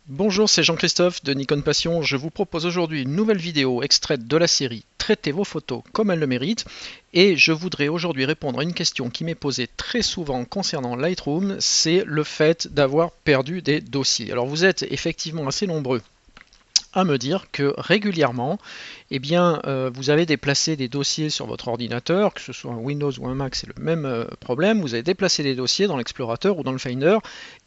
Bonjour, c'est Jean-Christophe de Nikon Passion. Je vous propose aujourd'hui une nouvelle vidéo extraite de la série Traitez vos photos comme elles le méritent. Et je voudrais aujourd'hui répondre à une question qui m'est posée très souvent concernant Lightroom, c'est le fait d'avoir perdu des dossiers. Alors vous êtes effectivement assez nombreux à me dire que régulièrement, vous avez déplacé des dossiers sur votre ordinateur, que ce soit un Windows ou un Mac, c'est le même problème. Vous avez déplacé des dossiers dans l'Explorateur ou dans le Finder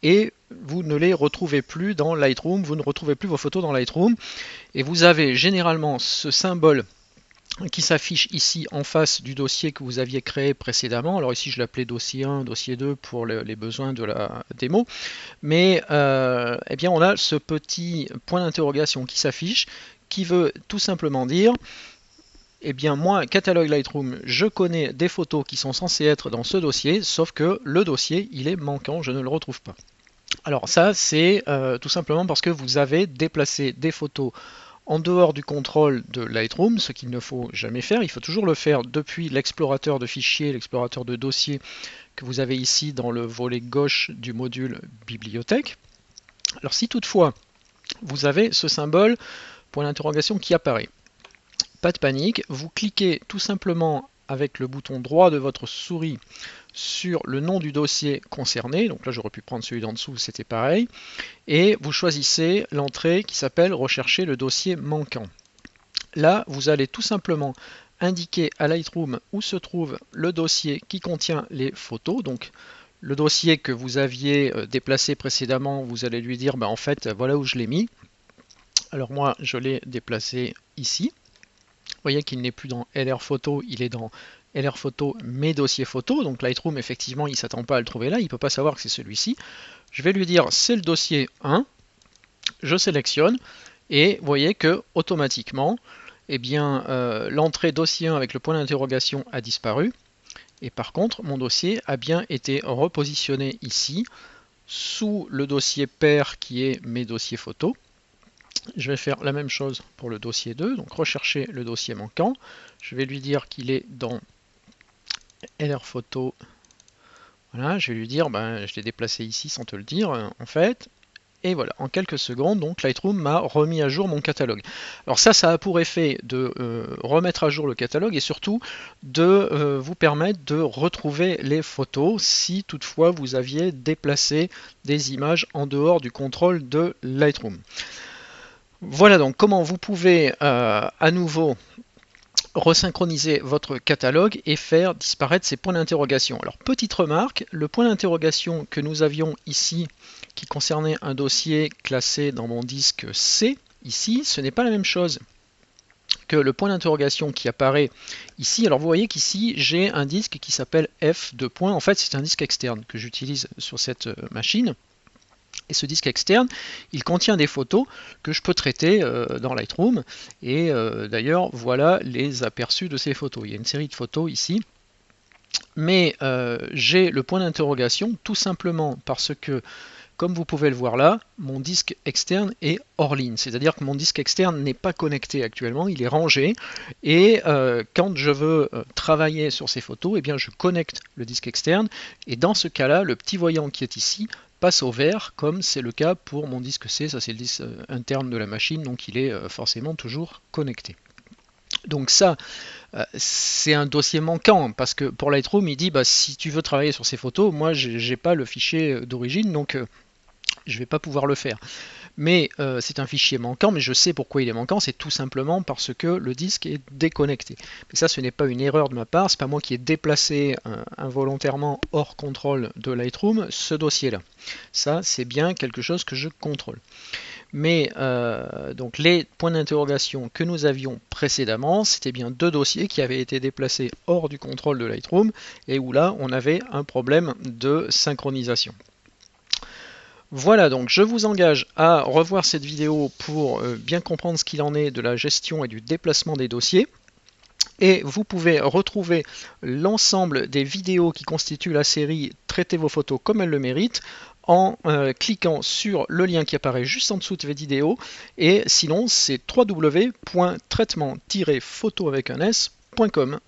et vous ne les retrouvez plus dans Lightroom, vous ne retrouvez plus vos photos dans Lightroom et vous avez généralement ce symbole qui s'affiche ici en face du dossier que vous aviez créé précédemment. Alors ici je l'appelais dossier 1, dossier 2 pour les besoins de la démo. Mais on a ce petit point d'interrogation qui s'affiche, qui veut tout simplement dire, moi, catalogue Lightroom, je connais des photos qui sont censées être dans ce dossier, sauf que le dossier, il est manquant, je ne le retrouve pas. Alors ça, c'est tout simplement parce que vous avez déplacé des photos en dehors du contrôle de Lightroom, ce qu'il ne faut jamais faire. Il faut toujours le faire depuis l'explorateur de fichiers, l'explorateur de dossiers que vous avez ici dans le volet gauche du module bibliothèque. Alors si toutefois vous avez ce symbole point d'interrogation qui apparaît, pas de panique, vous cliquez tout simplement avec le bouton droit de votre souris sur le nom du dossier concerné, donc là j'aurais pu prendre celui d'en dessous, c'était pareil, et vous choisissez l'entrée qui s'appelle rechercher le dossier manquant. Là vous allez tout simplement indiquer à Lightroom où se trouve le dossier qui contient les photos, donc le dossier que vous aviez déplacé précédemment, vous allez lui dire en fait voilà où je l'ai mis. Alors moi je l'ai déplacé ici. Vous voyez qu'il n'est plus dans LR photo, il est dans LR photo mes dossiers photos. Donc Lightroom effectivement il ne s'attend pas à le trouver là, il ne peut pas savoir que c'est celui-ci. Je vais lui dire c'est le dossier 1, je sélectionne et vous voyez que automatiquement l'entrée dossier 1 avec le point d'interrogation a disparu. Et par contre, mon dossier a bien été repositionné ici, sous le dossier pair qui est mes dossiers photos. Je vais faire la même chose pour le dossier 2, donc rechercher le dossier manquant. Je vais lui dire qu'il est dans LR photo. Voilà, je vais lui dire, je l'ai déplacé ici sans te le dire en fait. Et voilà, en quelques secondes, donc Lightroom m'a remis à jour mon catalogue. Alors ça a pour effet de remettre à jour le catalogue et surtout de vous permettre de retrouver les photos si toutefois vous aviez déplacé des images en dehors du contrôle de Lightroom. Voilà donc comment vous pouvez à nouveau resynchroniser votre catalogue et faire disparaître ces points d'interrogation. Alors petite remarque, le point d'interrogation que nous avions ici qui concernait un dossier classé dans mon disque C, ici, ce n'est pas la même chose que le point d'interrogation qui apparaît ici. Alors vous voyez qu'ici j'ai un disque qui s'appelle F2. En fait c'est un disque externe que j'utilise sur cette machine. Et ce disque externe, il contient des photos que je peux traiter dans Lightroom. Et d'ailleurs, voilà les aperçus de ces photos. Il y a une série de photos ici. Mais j'ai le point d'interrogation tout simplement parce que, comme vous pouvez le voir là, mon disque externe est hors ligne. C'est-à-dire que mon disque externe n'est pas connecté actuellement, il est rangé. Et quand je veux travailler sur ces photos, je connecte le disque externe. Et dans ce cas-là, le petit voyant qui est ici passe au vert, comme c'est le cas pour mon disque C, ça c'est le disque interne de la machine, donc il est forcément toujours connecté. Donc ça, c'est un dossier manquant, parce que pour Lightroom, il dit, si tu veux travailler sur ces photos, moi j'ai pas le fichier d'origine, donc je vais pas pouvoir le faire. Mais c'est un fichier manquant, mais je sais pourquoi il est manquant, c'est tout simplement parce que le disque est déconnecté. Mais ça, ce n'est pas une erreur de ma part, c'est pas moi qui ai déplacé involontairement hors contrôle de Lightroom ce dossier-là. Ça, c'est bien quelque chose que je contrôle. Mais donc les points d'interrogation que nous avions précédemment, c'était bien deux dossiers qui avaient été déplacés hors du contrôle de Lightroom et où là, on avait un problème de synchronisation. Voilà, donc je vous engage à revoir cette vidéo pour bien comprendre ce qu'il en est de la gestion et du déplacement des dossiers. Et vous pouvez retrouver l'ensemble des vidéos qui constituent la série Traitez vos photos comme elles le méritent en cliquant sur le lien qui apparaît juste en dessous de cette vidéo. Et sinon, c'est www.traitement-photo avec un s.com.